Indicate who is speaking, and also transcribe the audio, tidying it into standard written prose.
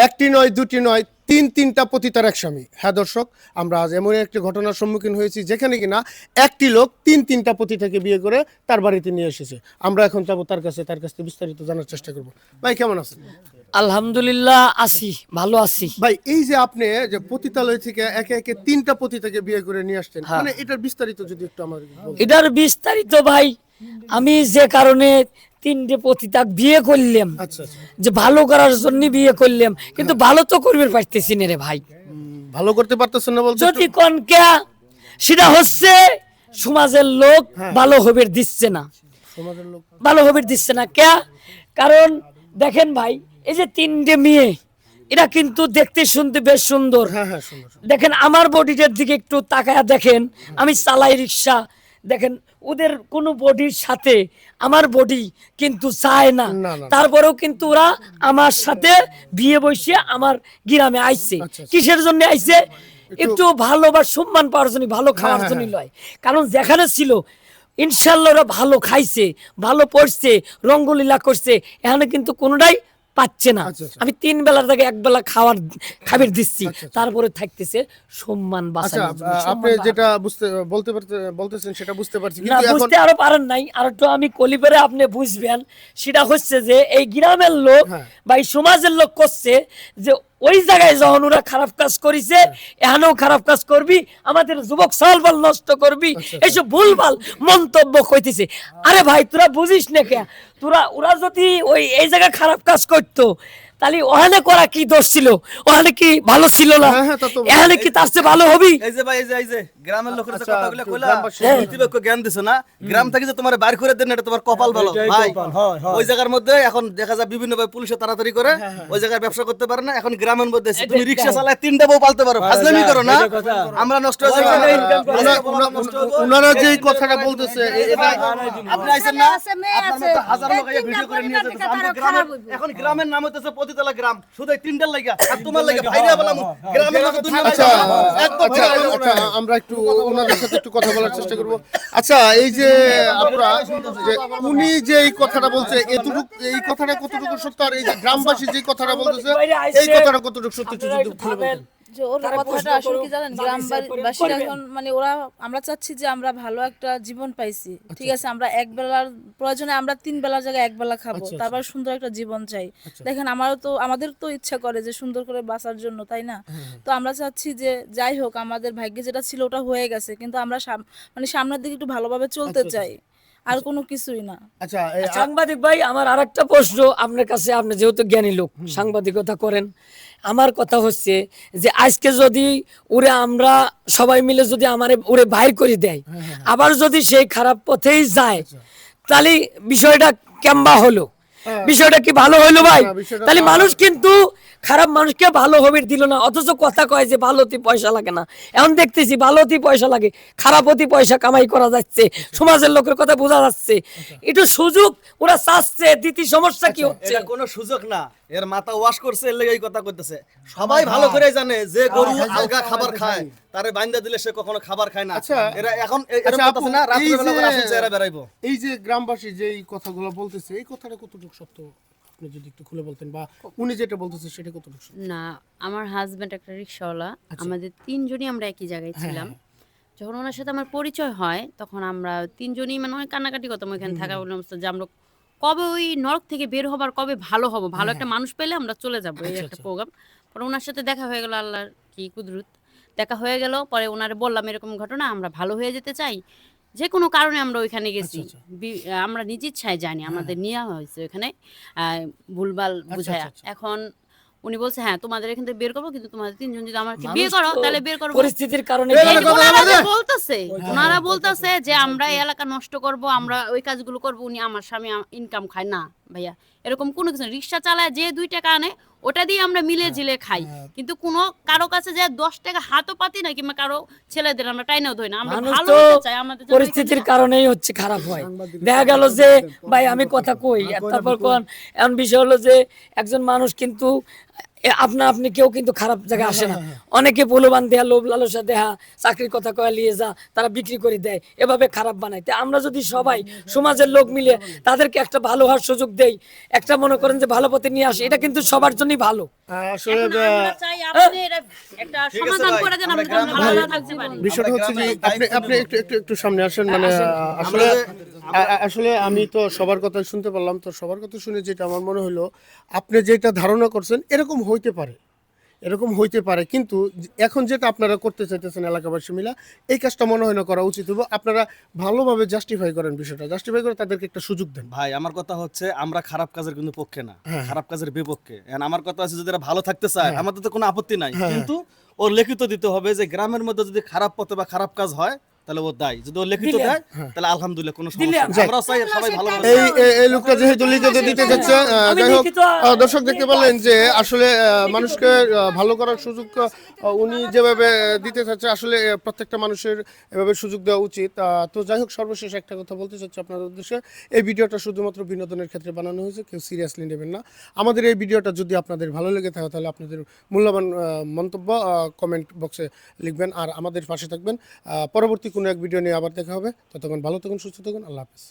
Speaker 1: একটি নয় দুটি নয় তিনটা পতিতার এক স্বামী। হ্যাঁ দর্শক, আমরা আজ এমন একটি ঘটনার সম্মুখীন হয়েছি যেখানে কিনা একটি লোক তিনটা পতিতাকে বিয়ে করে তার বাড়িতে নিয়ে এসেছে। আমরা এখন যাবো তার কাছে বিস্তারিত জানার চেষ্টা করব। ভাই কেমন আছেন?
Speaker 2: আলহামদুলিল্লাহ আছি, ভালো আছি।
Speaker 1: ভাই এই যে আপনি যে পতিতালয় থেকে একে একে তিনটা পতিতাকে বিয়ে করে নিয়ে আসছেন, মানে এটার বিস্তারিত যদি একটু আমার বলতেন।
Speaker 2: এটার বিস্তারিত ভাই, আমি যে কারণে তিনটে পতিতাক বিয়ে করলাম,
Speaker 1: আচ্ছা আচ্ছা,
Speaker 2: যে ভালো করার জন্য বিয়ে করলাম, কিন্তু ভালো তো করবে পারতেছি না রে ভাই।
Speaker 1: ভালো করতে পারতেছেন না বলতে?
Speaker 2: যদি কনকা সেটা হচ্ছে সমাজের লোক ভালো হবে দিচ্ছে না,
Speaker 1: সমাজের লোক
Speaker 2: ভালো হবে দিচ্ছে না কে? কারণ দেখেন ভাই, এই যে তিনটে মেয়ে, এরা কিন্তু দেখতে শুনতে বেশ সুন্দর।
Speaker 1: হ্যাঁ হ্যাঁ, সুন্দর।
Speaker 2: দেখেন আমার বডিটার দিকে একটু তাকায়া দেখেন, আমি চালাই রিক্সা, দেখেন ওদের কোনো বডির সাথে আমার বডি কিন্তু চায় না।
Speaker 1: না, না।
Speaker 2: তারপরেও কিন্তু ওরা আমার সাথে বিয়ে বসে আমার গ্রামে আইছে।
Speaker 1: আচ্ছা, আচ্ছা।
Speaker 2: কিসের জন্য আইছে? একটু ভালো বা সম্মান পাওয়ার জন্য, ভালো খাওয়ার
Speaker 1: হ্যাঁ,
Speaker 2: জন্য
Speaker 1: হ্যাঁ।
Speaker 2: লয়। কারণ যেখানে ছিল ইনশাল্লাহ ওরা ভালো খাইছে, ভালো পড়ছে, রঙ্গলীলা করছে, এখানে কিন্তু কোনোটাই পাচ্ছে না।
Speaker 1: আচ্ছা, আচ্ছা।
Speaker 2: আমি 3 বেলার থেকে 1 বেলা খাবার দিচ্ছি,
Speaker 1: আচ্ছা, আচ্ছা।
Speaker 2: তারপরে থাকতেছে সম্মান
Speaker 1: আচ্ছা,
Speaker 2: বাঁচানোর জন্য।
Speaker 1: আপনি
Speaker 2: সম্মান
Speaker 1: যেটা বলতেছেন সেটা বুঝতে পারছি,
Speaker 2: না
Speaker 1: কিন্তু এখন
Speaker 2: বুঝতে আরো পারেন নাই, আর একটু আমি কলিপরে আপনি বুঝবেন। সেটা হচ্ছে যে এই গ্রামের লোক
Speaker 1: হ্যাঁ।
Speaker 2: বা এই সমাজের লোক করছে যে ওই জায়গায় যখন ওরা খারাপ কাজ করেছে, এখানেও খারাপ কাজ করবি, আমাদের যুবক সালবাল নষ্ট করবি,
Speaker 1: আচ্ছা।
Speaker 2: এইসব ভুলভাল মন্তব্য কইতেছে। আরে ভাই তোরা বুঝিস না কে? ওরা যদি ওই এই জায়গায় খারাপ কাজ করতো, তাহলে ওখানে করা কি দোষ ছিল? ওখানে কি ভালো ছিল না?
Speaker 1: হ্যাঁ, হ্যাঁ, তা তো-
Speaker 2: এখানে কি তার চেয়ে ভালো হবি?
Speaker 3: এই যে ভাই, এই যে গ্রামের লোকের যে
Speaker 1: আচ্ছা,
Speaker 3: কথাগুলো কইলা,
Speaker 1: গ্রামবাসী-
Speaker 3: নীতিবাক্য জ্ঞান দিছো না, গ্রাম থেকে যে তোমার বাইর করে দেন, এটা তোমার কপাল ভালো ভাই। ওই জায়গার মধ্যে এখন দেখা যায় বিভিন্ন ভাই পুলিশে তাড়াতাড়ি করে ওই জায়গায় ব্যবসা করতে পারে না। এখন গ্রামের মধ্যে এসে তুমি রিকশা চালায় 3টা বউ পালতে পারো, ফাজলামি করো না, আমরা নষ্ট হয়ে যাবো।
Speaker 1: ওনারা যে কথাটা বলতেছে
Speaker 3: আপনি আইছেন না, আপনার মতো হাজার লোক এই ভিডিও করে নিয়ে যেতেছে। আমরা গ্রামের, এখন গ্রামের নাম হইতেছে পতিতলা গ্রাম, শুধু এই 3টার লাগা আর তোমার লাগা ভাইরা বললাম গ্রামের লোক দুনিয়া
Speaker 1: আচ্ছা
Speaker 3: একদম
Speaker 1: আচ্ছা আচ্ছা, আমরা একটু ওনাদের সাথে একটু কথা বলার চেষ্টা করব। আচ্ছা এই যে আপনারা যে উনি যে এই কথাটা বলছে, এই কথাটা কতটুকু সত্য, আর এই যে গ্রামবাসী যে কথাটা বলতেছে এই কথাটা কতটুকু সত্য, একটু যদি খুলে বলতেন।
Speaker 4: যে ওর কথাটা আসলে কি জানেন, গ্রামবাসীরা এখন মানে আমরা চাচ্ছি যে আমরা ভালো একটা জীবন পাইছি, ঠিক আছে, আমরা এক বেলার প্রয়োজনে আমরা 3 বেলার জায়গায় 1 বেলা খাবো, তারপর সুন্দর একটা জীবন চাই। দেখেন আমাদের তো ইচ্ছা করে যে সুন্দর করে বাঁচার জন্য, তাই না? তো আমরা চাচ্ছি যে যাই হোক, আমাদের ভাগ্যে যেটা ছিল ওটা হয়ে গেছে, কিন্তু আমরা মানে সামনের দিকে একটু ভালোভাবে চলতে চাই, আর কোনো কিছুই না।
Speaker 1: আচ্ছা
Speaker 2: সাংবাদিক ভাই, আমার আরেকটা প্রশ্ন আপনার কাছে, আপনি যেহেতু জ্ঞানী লোক, সাংবাদিকতা করেন, আমার কথা হচ্ছে যে আজকে যদি আমরা সবাই মিলে যদি ওরে বাইর করে দেয়, আবার যদি সেই খারাপ পথেই যায়, তাহলে বিষয়টা কেমবা হলো? বিষয়টা কি ভালো হইলো ভাই?
Speaker 1: বিষয়টা
Speaker 2: তাহলে মানুষ কিন্তু খারাপ মানুষকে ভালো হবে দিল না, অথচ কথা কয় যে ভালো হতে পয়সা লাগে না। এখন দেখতেছি ভালো হতে পয়সা লাগে, খারাপ হতে পয়সা কামাই করা যাচ্ছে, সমাজের লোকের কথা বোঝা যাচ্ছে। একটু সুযোগ ওরা চাচ্ছে, দিতি সমস্যা কি হচ্ছে?
Speaker 3: এটা কোনো সুযোগ না, এর মাথা ওয়াশ করছে, এর লেগে এই কথা কইতেছে। সবাই ভালো করে জানে যে গরু আলগা খাবার খায়, তারে বাইন্দা দিলে সে কখনো খাবার খায় না।
Speaker 1: আচ্ছা,
Speaker 3: এরা এখন
Speaker 1: আচ্ছা, আপু,
Speaker 3: না, রাত্রে
Speaker 1: এই
Speaker 3: বেলা
Speaker 1: যে-
Speaker 3: করে আসুন চেহারা বেরাইবো।
Speaker 1: এই যে গ্রামবাসী যে এই কথাগুলো বলতেছে, এই কথাটা কতটুকু সত্য, আপনি যদি একটু খুলে বলতেন, বা উনি যেটা বলতেছে সেটা কতটুকু সত্য?
Speaker 5: না, আমার হাজবেন্ড একটা রিক্সাওয়ালা, আমাদের 3 জনই আমরা একই জায়গায় ছিলাম। যখন ওনার সাথে আমার পরিচয় হয়, তখন আমরা 3 জনই মানে অনেক কান্নাকাটি করতাম ওইখানে থাকা অবস্থা, যে আমরা কবে ওই নরক থেকে বের হবার, কবে ভালো হব, ভালো একটা মানুষ পেলে আমরা চলে যাবো, এই একটা প্রোগ্রাম। পরে ওনার সাথে দেখা হয়ে গেল, আল্লাহর কি কুদরত, দেখা হয়ে গেল। পরে ওনারে বললাম এরকম ঘটনা, আমরা ভালো হয়ে যেতে চাই, যে কোনো কারণে আমরা ওইখানে গেছি, আমরা নিজ ইচ্ছায় জানি, আমাদের নেওয়া হয়েছে ওইখানে ভুলভাল বুঝায়া। এখন উনি বলছে হ্যাঁ তোমাদের এখান থেকে বের করবো, কিন্তু তোমাদের 3 জন যদি আমাকে বিয়ে করো তাহলে বের করবো।
Speaker 2: পরিস্থিতির কারণে
Speaker 5: ওনারা বলতেছে যে আমরা এই এলাকা নষ্ট করব, আমরা ওই কাজগুলো করব, উনি আমার স্বামী ইনকাম খায় না ভাইয়া, এরকম কোনো কিছু না। রিক্সা চালায় যে 2 টাকা আনে, ওটা দিয়ে আমরা মিলে জিলে খাই, কিন্তু কোনো কারো কাছে যে 10 টাকা হাতও পাতি না, কিংবা কারো ছেলেদের আমরা টাইনাও ধরি না। আমরা
Speaker 2: মানুষ
Speaker 5: ভালো
Speaker 2: তো
Speaker 5: হতে চাই, আমাদের জন্য
Speaker 2: পরিস্থিতির কারণেই হচ্ছে খারাপ হয়। দেখা গেল যে ভাই আমি কথা কই, তারপর কোন এমন বিষয় হলো যে একজন মানুষ কিন্তু আপনি কেউ কিন্তু খারাপ জায়গায় আসে না। অনেকে প্রলোভন দেয়া, লোভ লালসা দেয়া, চাকরির কথা কয়া নিয়ে যা, তারা বিক্রি করে দেয়, এভাবে খারাপ বানায়। তো আমরা যদি সবাই সমাজের লোক মিলে তাদেরকে একটা ভালো হওয়ার সুযোগ দেই, একটা মনে করেন যে ভালো পথে নিয়ে আসে, এটা কিন্তু সবার জন্যই ভালো।
Speaker 1: আসলে
Speaker 5: আমরা চাই আপনি এটা একটা সমাধান করে দেন, আমরা যেন ভালো থাকতে পারি।
Speaker 1: বিষয়টা হচ্ছে যে আপনি একটু সামনে আসেন, মানে আসলে আসলে আমি তো সবার কথা শুনতে পারলাম, তো সবার কথা শুনে যেটা আমার মনে হলো, আপনি যেটা ধারণা করছেন এরকম হইতে পারে, কিন্তু এখন যেটা আপনারা করতে চাইতেছেন এলাকাবাসী মিলা, এই কাজটা মনে হয় না করা উচিত হবে। আপনারা ভালোভাবে জাস্টিফাই করেন বিষয়টা, জাস্টিফাই করে তাদেরকে একটা সুযোগ দেন।
Speaker 3: ভাই আমার কথা হচ্ছে আমরা খারাপ কাজের কিন্তু পক্ষে না, খারাপ কাজের বিপক্ষে। And আমার কথা আছে যদি এরা ভালো থাকতে চায় আমাদের তো কোনো আপত্তি নাই, কিন্তু ওর লিখিত দিতে হবে যে গ্রামের মধ্যে যদি খারাপ পথে বা খারাপ কাজ হয় তাহলে ও দায়। যদি ও লিখিত দেয় তাহলে আলহামদুলিল্লাহ, কোনো সমস্যা নেই। আমরা চাই সবাই ভালো ভালো
Speaker 1: এই লোকটা যেহেতু লিখিত দিতে যাচ্ছে, যাই হোক, দর্শক দেখতে পারলেন যে আসলে মানুষকে ভালো করার সুযোগ উনি যেভাবে দিতে চাচ্ছে, আসলে প্রত্যেকটা মানুষের এভাবে সুযোগ দেওয়া উচিত। তো যাই হোক, সর্বশেষ একটা কথা বলতে চাচ্ছি আপনাদের উদ্দেশ্যে, এই ভিডিওটা শুধুমাত্র বিনোদনের ক্ষেত্রে বানানো হয়েছে, কেউ সিরিয়াসলি নেবেন না। আমাদের এই ভিডিওটা যদি আপনাদের ভালো লেগে থাকে তাহলে আপনাদের মূল্যবান মন্তব্য কমেন্ট বক্সে লিখবেন, আর আমাদের পাশে থাকবেন। পরবর্তী কোনো এক ভিডিও নিয়ে আবার দেখা হবে। ততক্ষণ ভালো থাকুন, সুস্থ থাকুন, আল্লাহ হাফেজ।